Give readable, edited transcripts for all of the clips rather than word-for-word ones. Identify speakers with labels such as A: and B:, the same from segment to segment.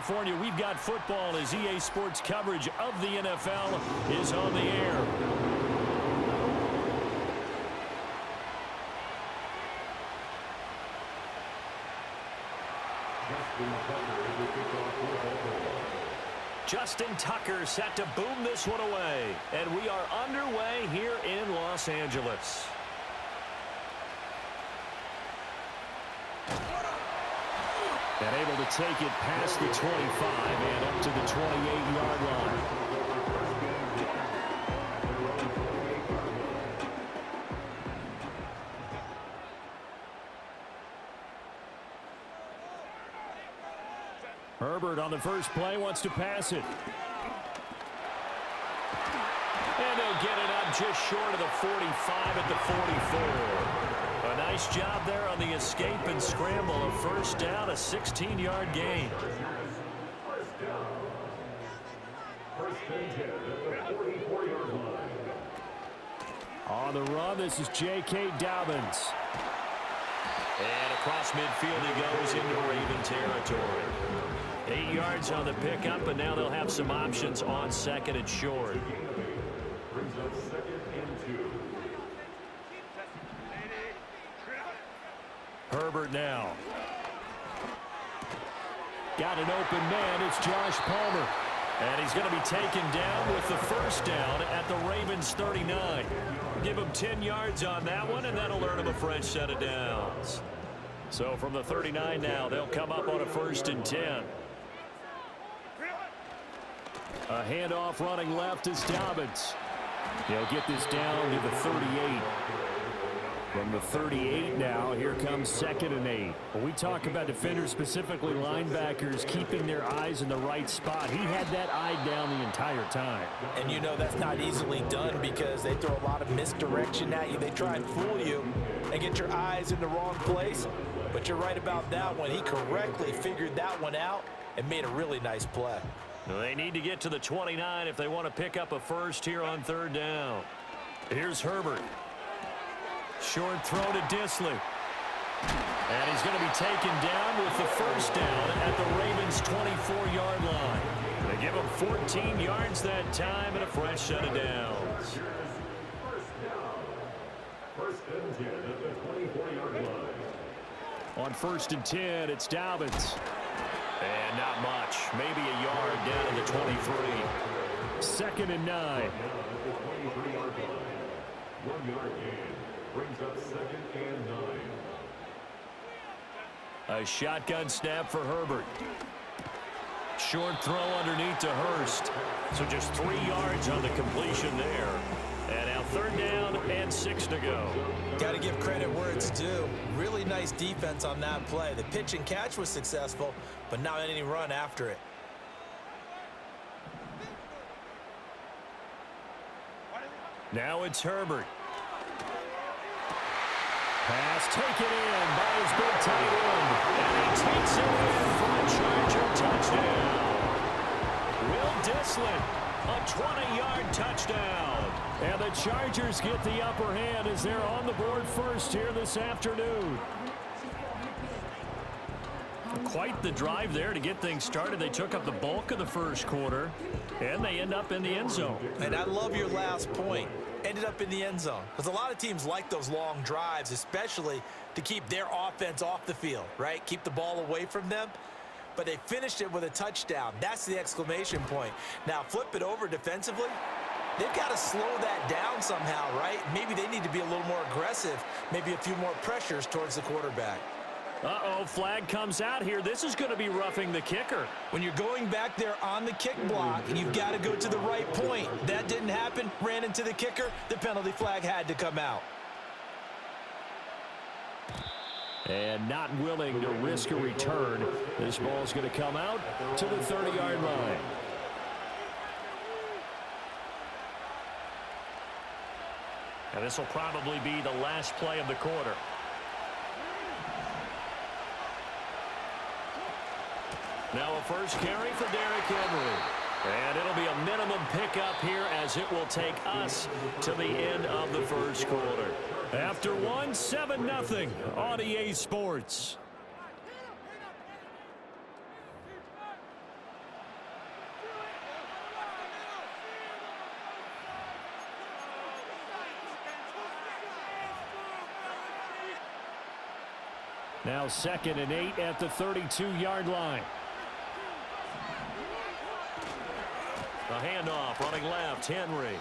A: California, we've got football as EA Sports coverage of the NFL is on the air. Justin Tucker set to boom this one away. And we are underway here in Los Angeles. And able to take it past the 25 and up to the 28-yard line. Herbert on the first play wants to pass it. And he'll get it up just short of the 45 at the 44. A nice job there on the escape and scramble. A first down, a 16-yard gain. On the run, this is J.K. Dobbins. And across midfield he goes into Raven territory. 8 yards on the pickup, and now they'll have some options on second and short. Brings up second and 2. Herbert now. Got an open man. It's Josh Palmer. And he's going to be taken down with the first down at the Ravens 39. Give him 10 yards on that one, and that'll earn him a fresh set of downs. So from the 39 now, they'll come up on a 1st and 10. A handoff running left is Dobbins. He'll get this down to the 38. From the 38 now, here comes 2nd and 8. When we talk about defenders, specifically linebackers, keeping their eyes in the right spot, he had that eye down the entire time.
B: And you know that's not easily done because they throw a lot of misdirection at you. They try and fool you and get your eyes in the wrong place. But you're right about that one. He correctly figured that one out and made a really nice play.
A: They need to get to the 29 if they want to pick up a first here on 3rd down. Here's Herbert. Short throw to Disley. And he's going to be taken down with the first down at the Ravens' 24-yard line. They give him 14 yards that time and a fresh set of downs. First and 10 at the 24-yard line. On 1st and 10, it's Dobbins. And not much. Maybe a yard down to the 23. 2nd and 9. 1 yard gain. Brings up 2nd and 9. A shotgun snap for Herbert. Short throw underneath to Hurst. So just 3 yards on the completion there. And now 3rd down and 6 to go.
B: Got to give credit where it's due. Really nice defense on that play. The pitch and catch was successful, but not any run after it.
A: Now it's Herbert. Pass taken in by his big tight end. And he takes it in for a Charger touchdown. Will Disley, a 20-yard touchdown. And the Chargers get the upper hand as they're on the board first here this afternoon. Quite the drive there to get things started. They took up the bulk of the first quarter, and they end up in the end zone.
B: And I love your last point. Ended up in the end zone. Because a lot of teams like those long drives, especially to keep their offense off the field, right? Keep the ball away from them. But they finished it with a touchdown. That's the exclamation point. Now, flip it over defensively. They've got to slow that down somehow, right? Maybe they need to be a little more aggressive. Maybe a few more pressures towards the quarterback.
A: Uh-oh, flag comes out here. This is going to be roughing the kicker.
B: When you're going back there on the kick block, you've got to go to the right point. That didn't happen. Ran into the kicker. The penalty flag had to come out.
A: And not willing to risk a return. This ball's going to come out to the 30-yard line. And this will probably be the last play of the quarter. Now a first carry for Derrick Henry. And it'll be a minimum pickup here as it will take us to the end of the first quarter. After one, 7-0 on EA Sports. Now 2nd and 8 at the 32-yard line. The handoff running left, Henry.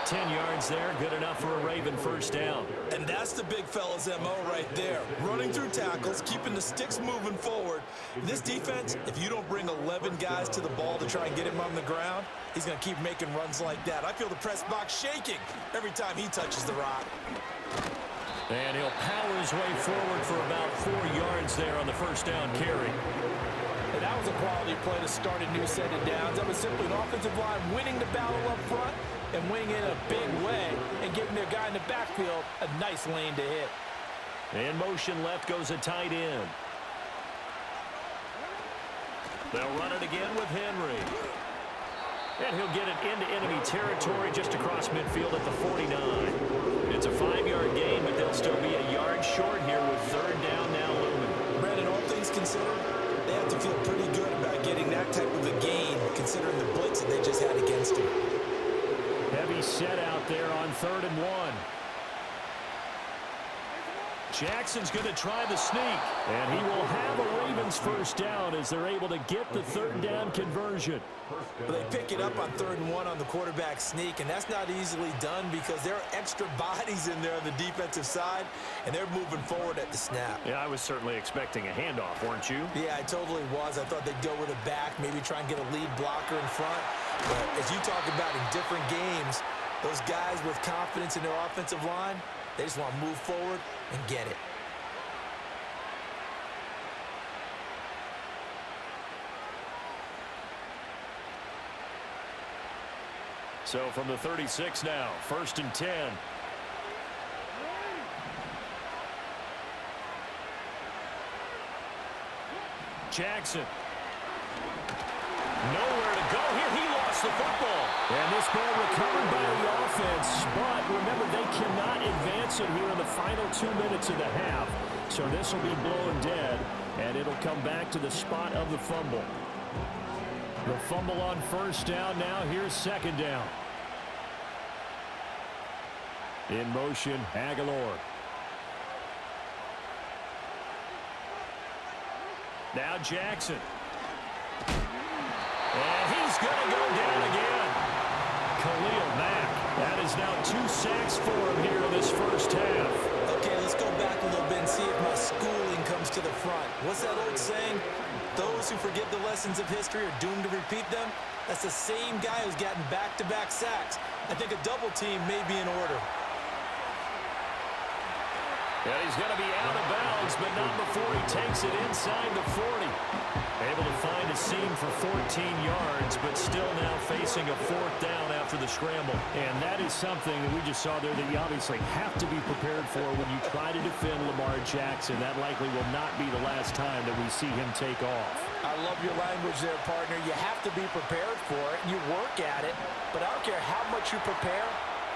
A: 10 yards there, good enough for a Raven first down.
B: And that's the big fella's MO right there. Running through tackles, keeping the sticks moving forward. This defense, if you don't bring 11 guys to the ball to try and get him on the ground, he's going to keep making runs like that. I feel the press box shaking every time he touches the rock.
A: And he'll power his way forward for about 4 yards there on the first down carry.
B: And that was a quality play to start a new set of downs. That was simply an offensive line winning the battle up front and winning in a big way and giving their guy in the backfield a nice lane to hit.
A: In motion left goes a tight end. They'll run it again with Henry. And he'll get it into enemy territory just across midfield at the 49. It's a 5-yard gain, but they'll still be a yard short here with third down now looming.
B: Brandon, all things considered, they have to feel pretty good about getting that type of a gain, considering the blitz that they just had against him.
A: Heavy set out there on 3rd and 1. Jackson's going to try the sneak, and he will have a Ravens first down as they're able to get the third down conversion.
B: Well, they pick it up on 3rd and 1 on the quarterback sneak, and that's not easily done because there are extra bodies in there on the defensive side, and they're moving forward at the snap.
A: Yeah, I was certainly expecting a handoff, weren't you?
B: Yeah, I totally was. I thought they'd go with a back, maybe try and get a lead blocker in front. But as you talk about in different games, those guys with confidence in their offensive line, they just want to move forward and get it.
A: So from the 36 now, 1st and 10. Jackson. Nowhere to go here. He lost the football. And this ball recovered by the offense. But remember, they cannot advance it here in the final 2 minutes of the half. So this will be blown dead, and it'll come back to the spot of the fumble. The fumble on first down now. Here's 2nd down. In motion, Aguilar. Now Jackson. And he's going to go down again. Khalil Mack. That is now 2 sacks for him here in this first half.
B: Okay, let's go back a little bit and see if my schooling comes to the front. What's that old saying? Those who forget the lessons of history are doomed to repeat them. That's the same guy who's gotten back-to-back sacks. I think a double team may be in order.
A: And he's going to be out of bounds, but not before he takes it inside the 40. Able to find a seam for 14 yards, but still now facing a 4th down after the scramble. And that is something that we just saw there that you obviously have to be prepared for when you try to defend Lamar Jackson. That likely will not be the last time that we see him take off.
B: I love your language there, partner. You have to be prepared for it. You work at it, but I don't care how much you prepare.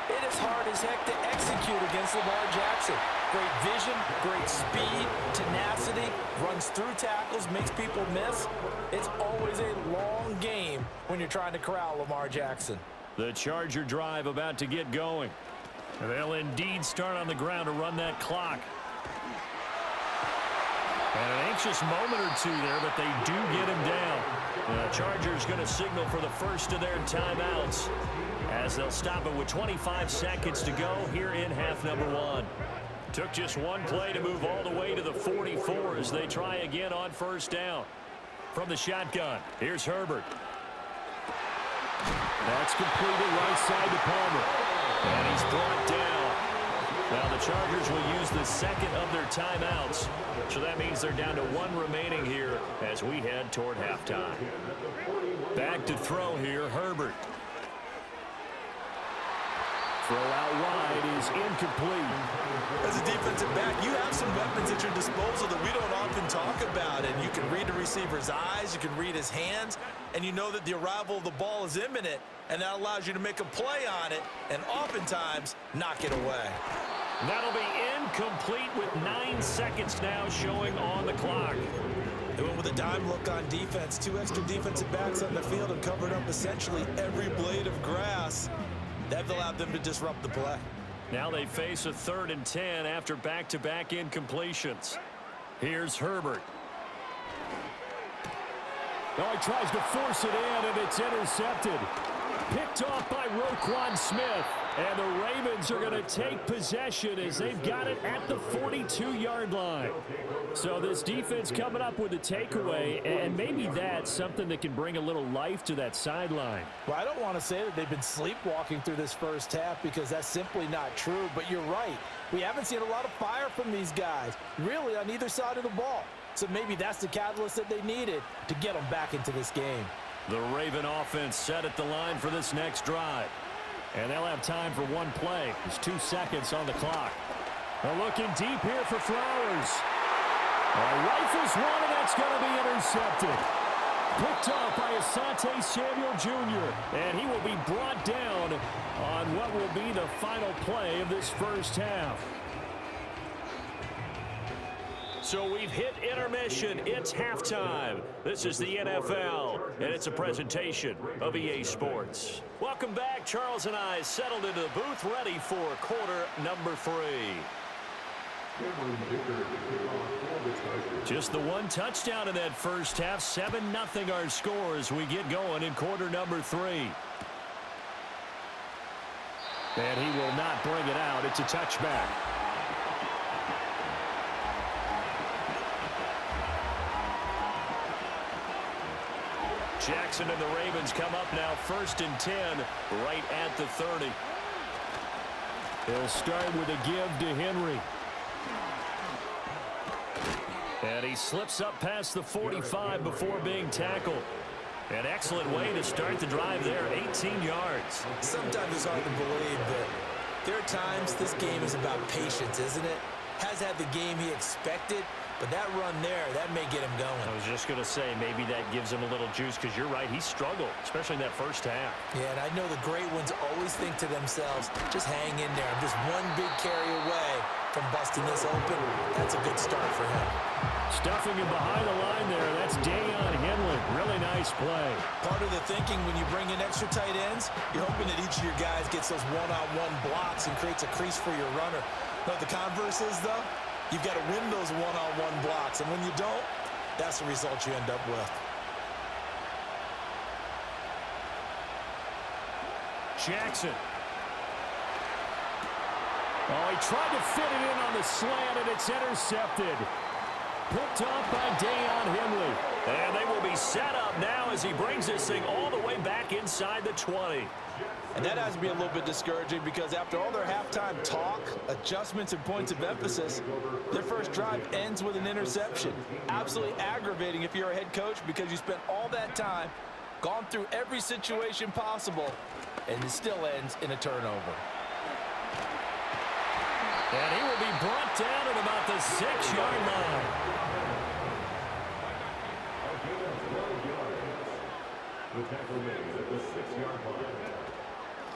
B: It is hard as heck to execute against Lamar Jackson. Great vision, great speed, tenacity, runs through tackles, makes people miss. It's always a long game when you're trying to corral Lamar Jackson.
A: The Charger drive about to get going. They'll indeed start on the ground to run that clock. And an anxious moment or two there, but they do get him down. The Chargers going to signal for the first of their timeouts as they'll stop it with 25 seconds to go here in half number 1. Took just one play to move all the way to the 44 as they try again on first down. From the shotgun, here's Herbert. That's completed right side to Palmer. And he's brought down. Now the Chargers will use the second of their timeouts. So that means they're down to 1 remaining here as we head toward halftime. Back to throw here, Herbert. Throw out wide is incomplete.
B: As a defensive back, you have some weapons at your disposal that we don't often talk about. And you can read the receiver's eyes, you can read his hands, and you know that the arrival of the ball is imminent, and that allows you to make a play on it and oftentimes knock it away.
A: That'll be incomplete with 9 seconds now showing on the clock.
B: They went with a dime look on defense. 2 extra defensive backs on the field and covered up essentially every blade of grass. That allowed them to disrupt the play.
A: Now they face a 3rd and 10 after back-to-back incompletions. Here's Herbert.
C: Oh, he tries to force it in, and it's intercepted. Picked off by Roquan Smith. And the Ravens are going to take possession as they've got it at the 42-yard line. So this defense coming up with a takeaway, and maybe that's something that can bring a little life to that sideline.
B: Well, I don't want to say that they've been sleepwalking through this first half because that's simply not true, but you're right. We haven't seen a lot of fire from these guys, really, on either side of the ball. So maybe that's the catalyst that they needed to get them back into this game.
A: The Raven offense set at the line for this next drive.
C: And they'll have time for one play. There's 2 seconds on the clock. They're looking deep here for Flowers. Rifles one, and that's going to be intercepted. Picked off by Asante Samuel Jr. And he will be brought down on what will be the final play of this first half.
A: So we've hit intermission. It's halftime. This is the NFL, and it's a presentation of EA Sports. Welcome back. Charles and I settled into the booth, ready for quarter number 3. Just the one touchdown in that first half. 7-0 our score as we get going in quarter number 3.
C: And he will not bring it out. It's a touchback.
A: Jackson and the Ravens come up now 1st and 10 right at the 30.
C: They'll start with a give to Henry.
A: And he slips up past the 45 before being tackled. An excellent way to start the drive there, 18 yards.
B: Sometimes it's hard to believe, but there are times this game is about patience, isn't it? Has had the game he expected, but that run there, that may get him going.
A: I was just going to say, maybe that gives him a little juice because you're right, he struggled, especially in that first half.
B: Yeah, and I know the great ones always think to themselves, just hang in there. I'm just one big carry away from busting this open. That's a good start for him.
C: Stuffing him behind the line there. That's Deion Henley. Really nice play.
B: Part of the thinking when you bring in extra tight ends, you're hoping that each of your guys gets those one-on-one blocks and creates a crease for your runner. But the converse is, though, you've got to win those one-on-one blocks. And when you don't, that's the result you end up with.
C: Jackson. Oh, he tried to fit it in on the slant, and it's intercepted. Picked off by Deion Henley.
A: And they will be set up now as he brings this thing all the way back inside the 20.
B: And that has to be a little bit discouraging because after all their halftime talk, adjustments, and points of emphasis, their first drive ends with an interception. Absolutely aggravating if you're a head coach because you spent all that time, gone through every situation possible, and it still ends in a turnover.
A: And he will be brought down at about the 6-yard line.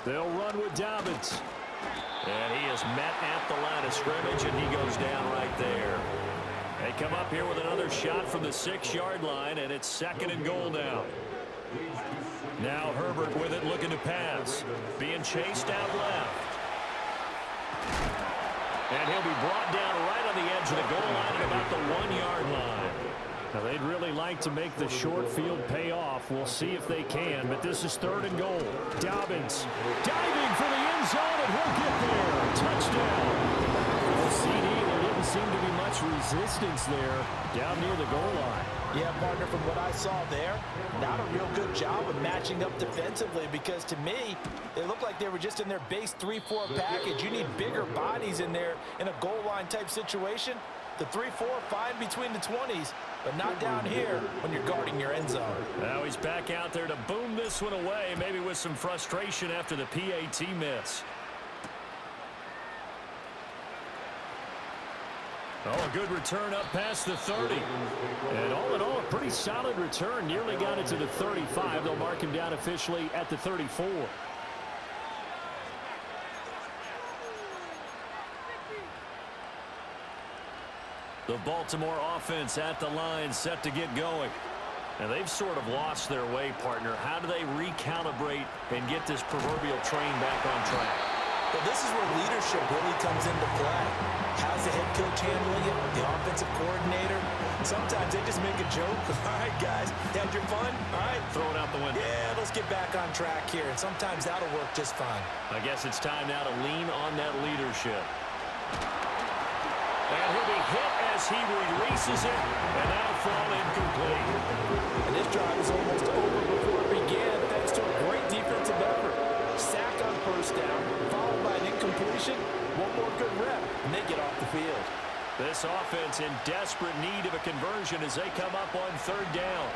C: They'll run with Dobbins.
A: And he is met at the line of scrimmage, and he goes down right there. They come up here with another shot from the 6-yard line, and it's 2nd and goal now. Now Herbert with it, looking to pass. Being chased out left. And he'll be brought down right on the edge of the goal line at about the 1-yard line.
C: Now, they'd really like to make the short field pay off. We'll see if they can, but this is 3rd and goal. Dobbins diving for the end zone, and he'll get there. Touchdown. Well, CD, there didn't seem to be much resistance there down near the goal line.
B: Yeah, partner, from what I saw there, not a real good job of matching up defensively because to me, it looked like they were just in their base 3-4 package. You need bigger bodies in there in a goal line type situation. The 3-4 fine between the 20s, but not down here when you're guarding your end zone.
A: Now he's back out there to boom this one away, maybe with some frustration after the PAT miss.
C: Oh, a good return up past the 30. And all in all, a pretty solid return. Nearly got it to the 35. They'll mark him down officially at the 34.
A: The Baltimore offense at the line, set to get going. And they've sort of lost their way, partner. How do they recalibrate and get this proverbial train back on track?
B: Well, this is where leadership really comes into play. How's the head coach handling it? The offensive coordinator? Sometimes they just make a joke. All right, guys, had your fun? All right.
A: Throw it out the window.
B: Yeah, let's get back on track here. And sometimes that'll work just fine.
A: I guess it's time now to lean on that leadership. And he'll be hit as he releases it, and that'll fall incomplete.
B: And this drive is almost over before it began, thanks to a great defensive effort. Sack on first down, followed by an incompletion. One more good rep, and they get off the field.
A: This offense in desperate need of a conversion as they come up on third down.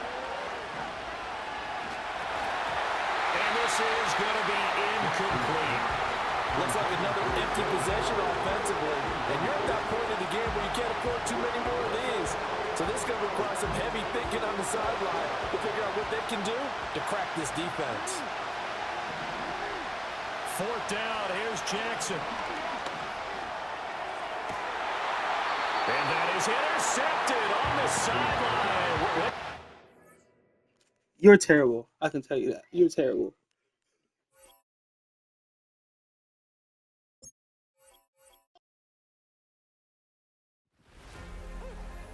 A: And this is going to be incomplete.
B: Looks like another empty possession offensively. And you're at that point in the game where you can't afford too many more of these. So this is going to require some heavy thinking on the sideline to figure out what they can do to crack this defense.
A: Fourth down, here's Jackson. And that is intercepted on the sideline.
D: You're terrible. I can tell you that. You're terrible.